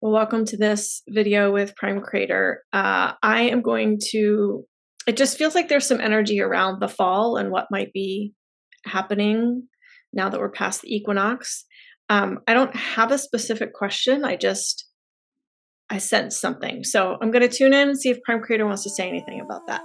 Well, welcome to this video with Prime Creator. It just feels like there's some energy around the fall and what might be happening now that we're past the equinox. I don't have a specific question. I sense something. So I'm going to tune in and see if Prime Creator wants to say anything about that.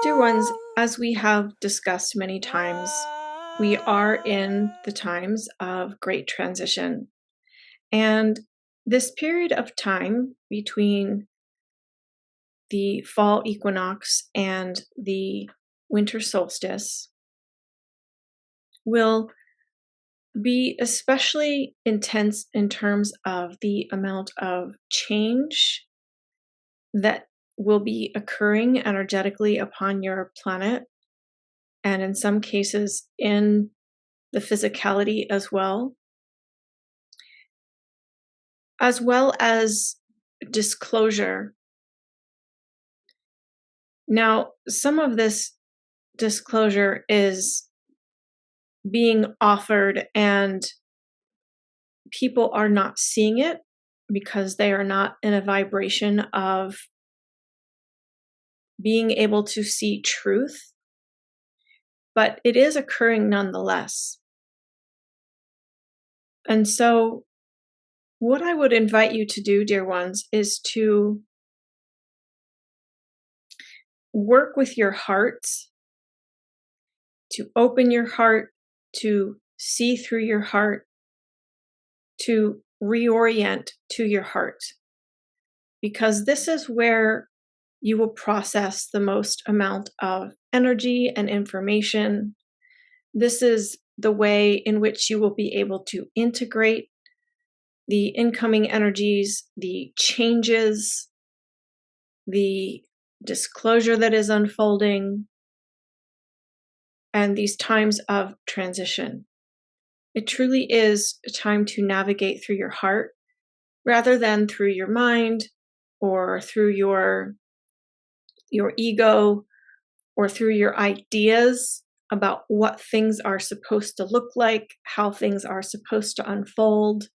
Dear ones, as we have discussed many times, we are in the times of great transition. And this period of time between the fall equinox and the winter solstice will be especially intense in terms of the amount of change that will be occurring energetically upon your planet, and in some cases in the physicality as well as disclosure. Now, some of this disclosure is being offered and people are not seeing it because they are not in a vibration of being able to see truth, but it is occurring nonetheless. And so what I would invite you to do, dear ones, is to work with your hearts, to open your heart, to see through your heart, to reorient to your heart, because this is where you will process the most amount of energy and information. This is the way in which you will be able to integrate the incoming energies, the changes, the disclosure that is unfolding, and these times of transition. It truly is a time to navigate through your heart rather than through your mind or through your ego or through your ideas about what things are supposed to look like, how things are supposed to unfold,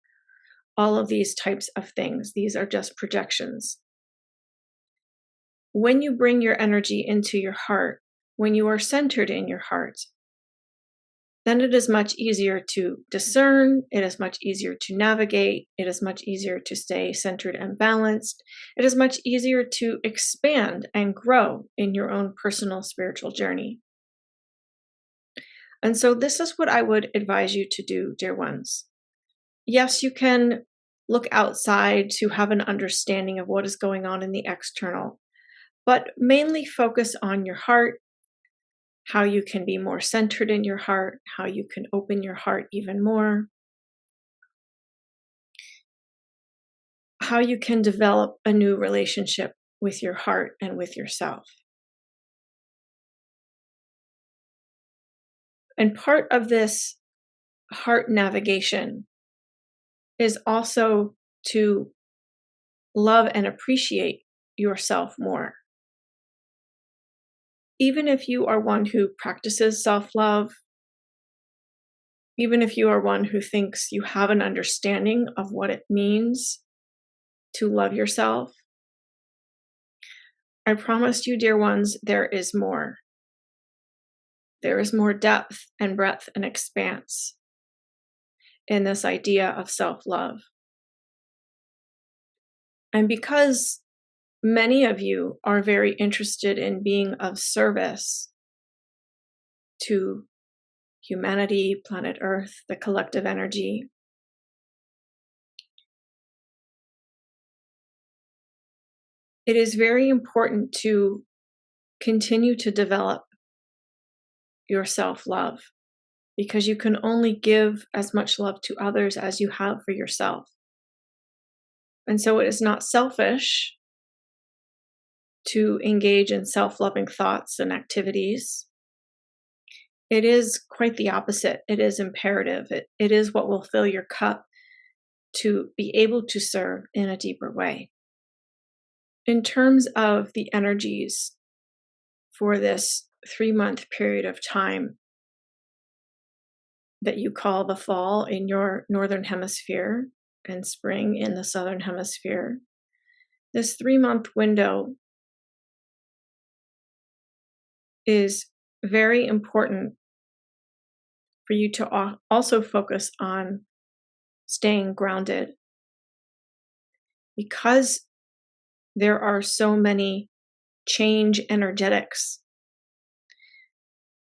all of these types of things. These are just projections. When you bring your energy into your heart, when you are centered in your heart, then it is much easier to discern, it is much easier to navigate, it is much easier to stay centered and balanced, it is much easier to expand and grow in your own personal spiritual journey. And so this is what I would advise you to do, dear ones. Yes, you can look outside to have an understanding of what is going on in the external, but mainly focus on your heart, how you can be more centered in your heart, how you can open your heart even more, how you can develop a new relationship with your heart and with yourself. And part of this heart navigation is also to love and appreciate yourself more. Even if you are one who practices self-love, even if you are one who thinks you have an understanding of what it means to love yourself, I promise you, dear ones, there is more. There is more depth and breadth and expanse in this idea of self-love. And because many of you are very interested in being of service to humanity, planet Earth, the collective energy, it is very important to continue to develop your self-love, because you can only give as much love to others as you have for yourself. And so it is not selfish to engage in self-loving thoughts and activities. It is quite the opposite. It is imperative. It is what will fill your cup to be able to serve in a deeper way. In terms of the energies for this 3-month period of time that you call the fall in your northern hemisphere and spring in the southern hemisphere, this 3-month window is very important for you to also focus on staying grounded, because there are so many change energetics,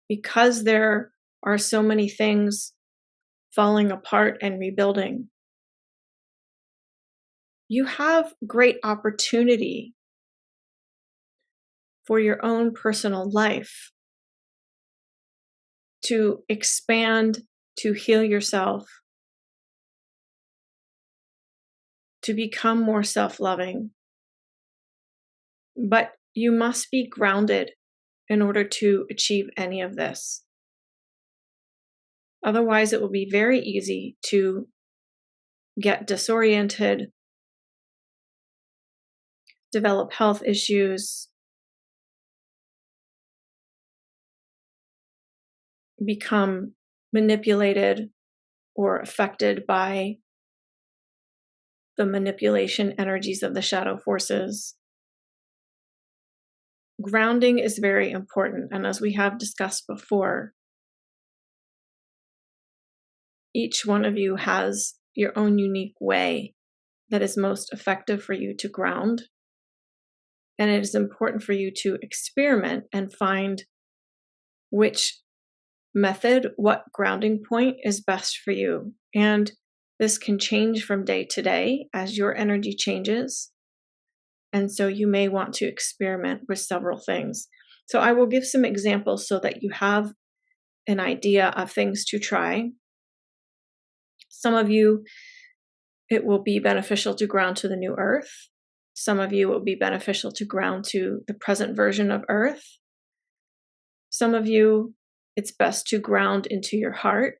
because there are so many things falling apart and rebuilding. You have great opportunity for your own personal life to expand, to heal yourself, to become more self-loving. But you must be grounded in order to achieve any of this. Otherwise, it will be very easy to get disoriented, develop health issues, become manipulated or affected by the manipulation energies of the shadow forces. Grounding is very important, and as we have discussed before, each one of you has your own unique way that is most effective for you to ground, and it is important for you to experiment and find which method, what grounding point is best for you. And this can change from day to day as your energy changes. And so you may want to experiment with several things. So I will give some examples so that you have an idea of things to try. Some of you, it will be beneficial to ground to the new earth. Some of you, it will be beneficial to ground to the present version of earth. Some of you, it's best to ground into your heart.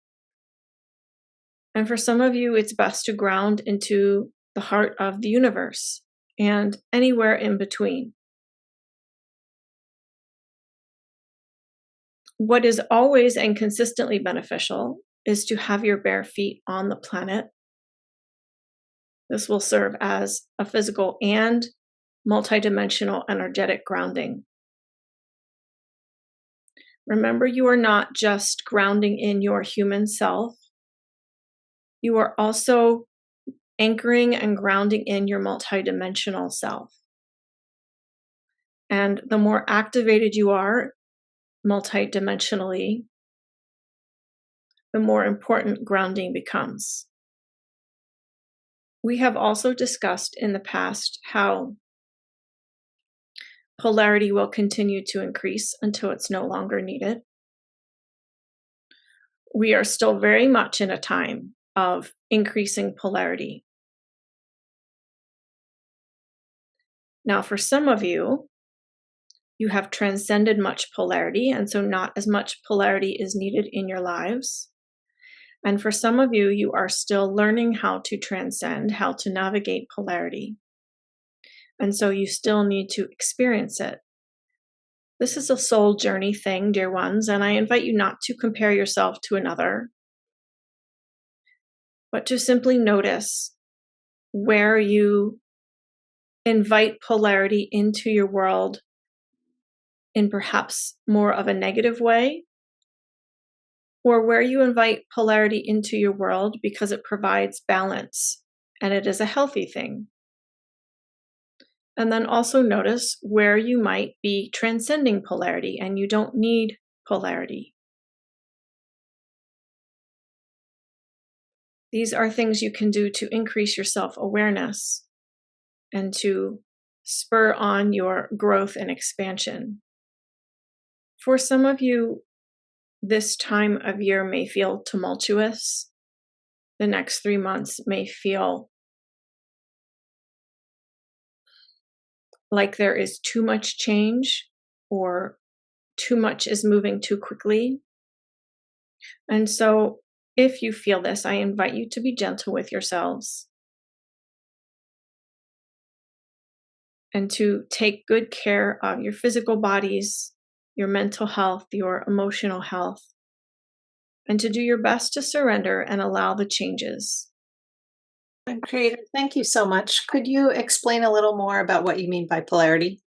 And for some of you, it's best to ground into the heart of the universe and anywhere in between. What is always and consistently beneficial is to have your bare feet on the planet. This will serve as a physical and multidimensional energetic grounding. Remember, you are not just grounding in your human self. You are also anchoring and grounding in your multidimensional self. And the more activated you are multidimensionally, the more important grounding becomes. We have also discussed in the past how polarity will continue to increase until it's no longer needed. We are still very much in a time of increasing polarity. Now, for some of you, you have transcended much polarity, and so not as much polarity is needed in your lives. And for some of you, you are still learning how to transcend, how to navigate polarity. And so you still need to experience it. This is a soul journey thing, dear ones, and I invite you not to compare yourself to another, but to simply notice where you invite polarity into your world in perhaps more of a negative way, or where you invite polarity into your world because it provides balance and it is a healthy thing. And then also notice where you might be transcending polarity and you don't need polarity. These are things you can do to increase your self-awareness and to spur on your growth and expansion. For some of you, this time of year may feel tumultuous. The next 3 months may feel like there is too much change or too much is moving too quickly. And so if you feel this, I invite you to be gentle with yourselves and to take good care of your physical bodies, your mental health, your emotional health, and to do your best to surrender and allow the changes. Creator, thank you so much. Could you explain a little more about what you mean by polarity?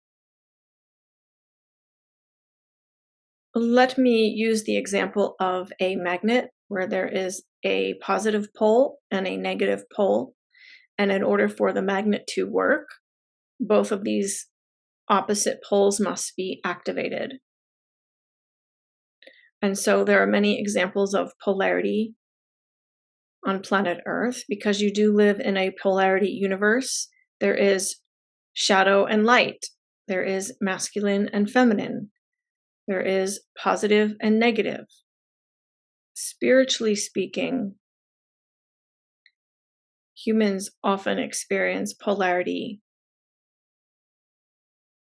Let me use the example of a magnet where there is a positive pole and a negative pole. And in order for the magnet to work, both of these opposite poles must be activated. And so there are many examples of polarity on planet Earth because you do live in a polarity universe. There is shadow and light, there is masculine and feminine, there is positive and negative. Spiritually speaking, humans often experience polarity,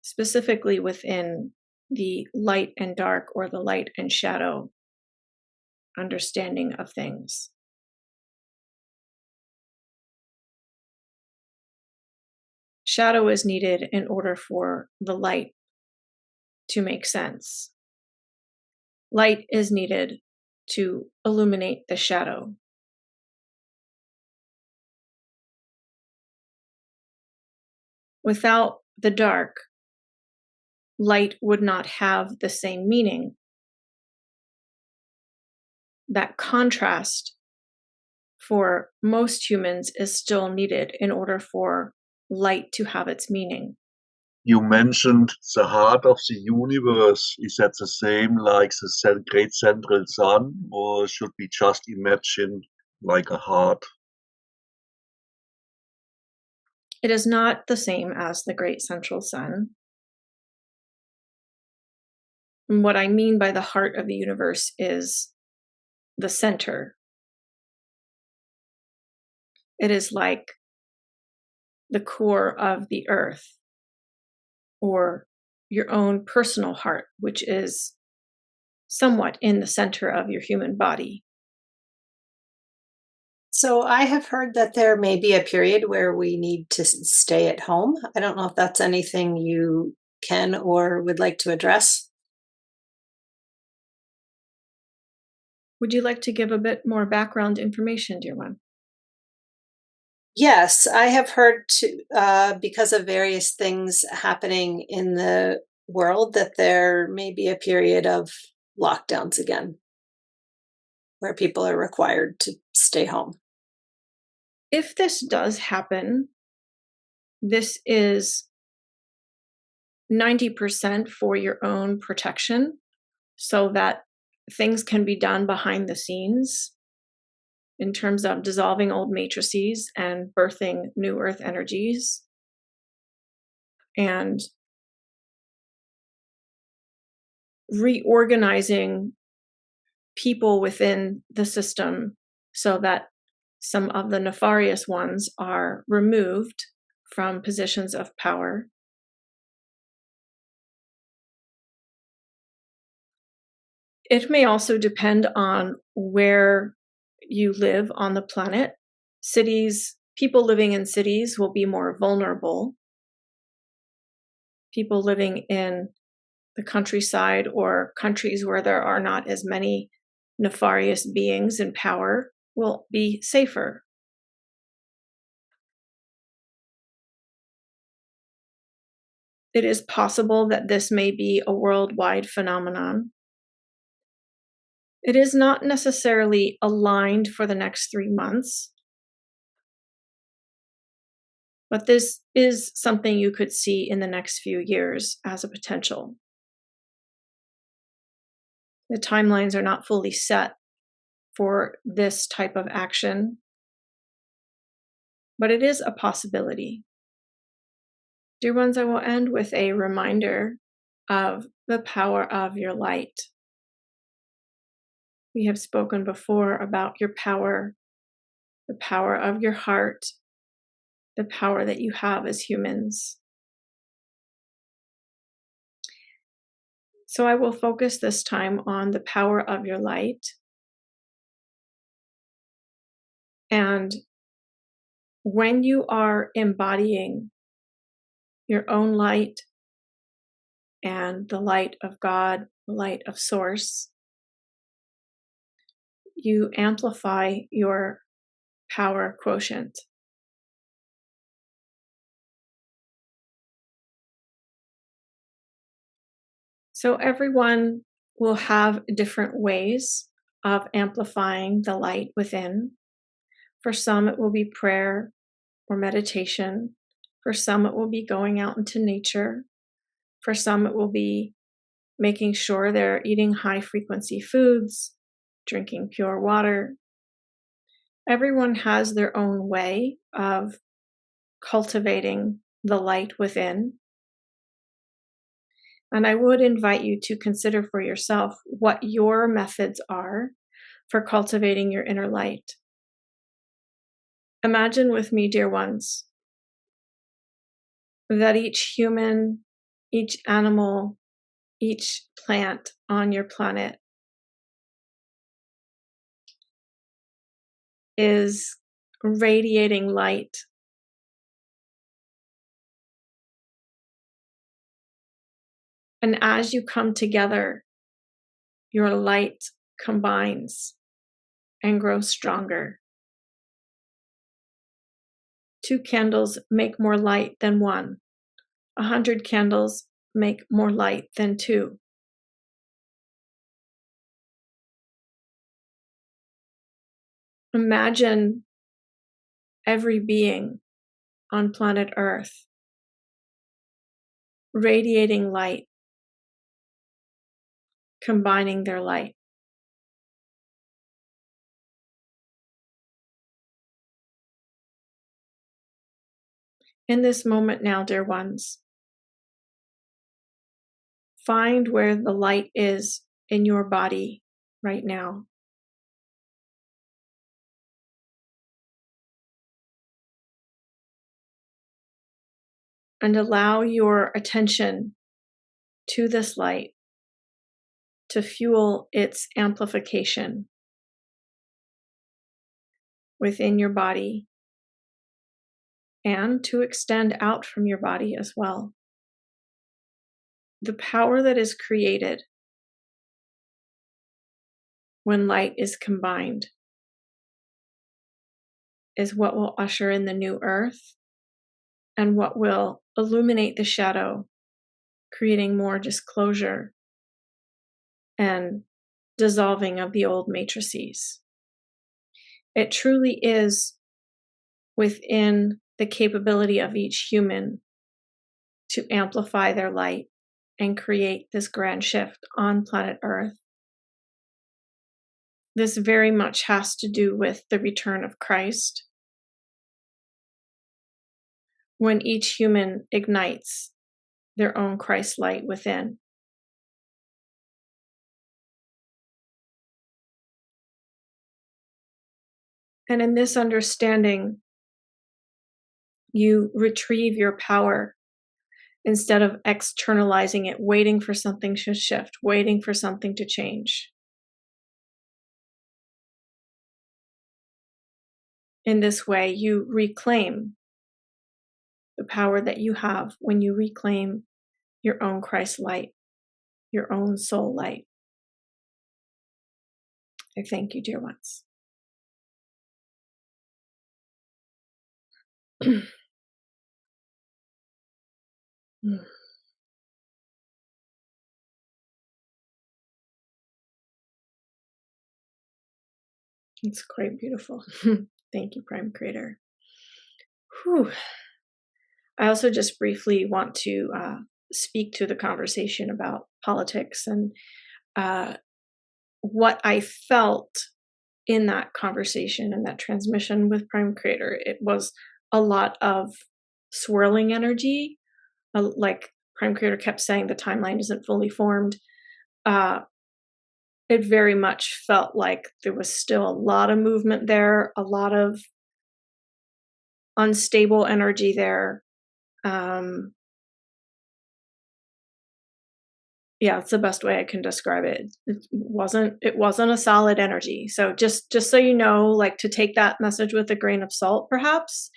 specifically within the light and dark or the light and shadow understanding of things. Shadow is needed in order for the light to make sense. Light is needed to illuminate the shadow. Without the dark, light would not have the same meaning. That contrast for most humans is still needed in order for light to have its meaning. You mentioned the heart of the universe. Is that the same like the great central sun, or should we just imagine like a heart? It is not the same as the great central sun. And what I mean by the heart of the universe is the center. It is like the core of the earth, or your own personal heart, which is somewhat in the center of your human body. So, I have heard that there may be a period where we need to stay at home. I don't know if that's anything you can or would like to address. Would you like to give a bit more background information, dear one? Yes, I have heard because of various things happening in the world that there may be a period of lockdowns again where people are required to stay home. If this does happen, this is 90% for your own protection so that things can be done behind the scenes in terms of dissolving old matrices and birthing new earth energies and reorganizing people within the system so that some of the nefarious ones are removed from positions of power. It may also depend on where you live on the planet. People living in cities will be more vulnerable. People living in the countryside or countries where there are not as many nefarious beings in power will be safer. It is possible that this may be a worldwide phenomenon. It is not necessarily aligned for the next 3 months, but this is something you could see in the next few years as a potential. The timelines are not fully set for this type of action, but it is a possibility. Dear ones, I will end with a reminder of the power of your light. We have spoken before about your power, the power of your heart, the power that you have as humans. So I will focus this time on the power of your light. And when you are embodying your own light and the light of God, the light of Source, you amplify your power quotient. So everyone will have different ways of amplifying the light within. For some, it will be prayer or meditation. For some, it will be going out into nature. For some, it will be making sure they're eating high frequency foods, drinking pure water. Everyone has their own way of cultivating the light within. And I would invite you to consider for yourself what your methods are for cultivating your inner light. Imagine with me, dear ones, that each human, each animal, each plant on your planet is radiating light. And as you come together, your light combines and grows stronger. 2 candles make more light than 1. 100 candles make more light than 2. Imagine every being on planet Earth radiating light, combining their light. In this moment now, dear ones, find where the light is in your body right now. And allow your attention to this light to fuel its amplification within your body and to extend out from your body as well. The power that is created when light is combined is what will usher in the new earth and what will illuminate the shadow, creating more disclosure and dissolving of the old matrices. It truly is within the capability of each human to amplify their light and create this grand shift on planet Earth. This very much has to do with the return of Christ, when each human ignites their own Christ light within. And in this understanding, you retrieve your power instead of externalizing it, waiting for something to shift, waiting for something to change. In this way, you reclaim the power that you have when you reclaim your own Christ light, your own soul light. I thank you, dear ones. It's quite beautiful. Thank you, Prime Creator. Whew. I also just briefly want to speak to the conversation about politics and what I felt in that conversation and that transmission with Prime Creator. It was a lot of swirling energy. Like Prime Creator kept saying, the timeline isn't fully formed. It very much felt like there was still a lot of movement there, a lot of unstable energy there. Yeah, it's the best way I can describe it. It wasn't a solid energy. So just so you know, like, to take that message with a grain of salt, perhaps.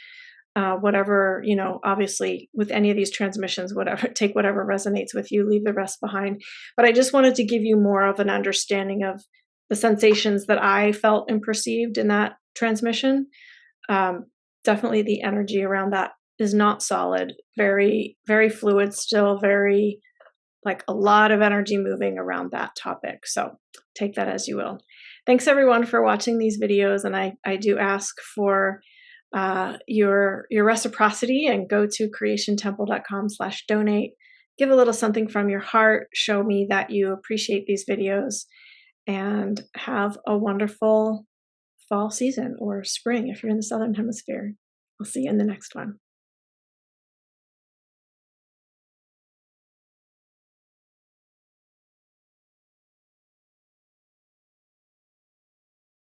whatever, obviously with any of these transmissions, whatever, take whatever resonates with you, leave the rest behind. But I just wanted to give you more of an understanding of the sensations that I felt and perceived in that transmission. Definitely the energy around that is not solid, very, very fluid, still very, like, a lot of energy moving around that topic. So take that as you will. Thanks everyone for watching these videos. And I do ask for your reciprocity, and go to creationtemple.com/donate. Give a little something from your heart. Show me that you appreciate these videos, and have a wonderful fall season, or spring if you're in the Southern Hemisphere. I'll see you in the next one.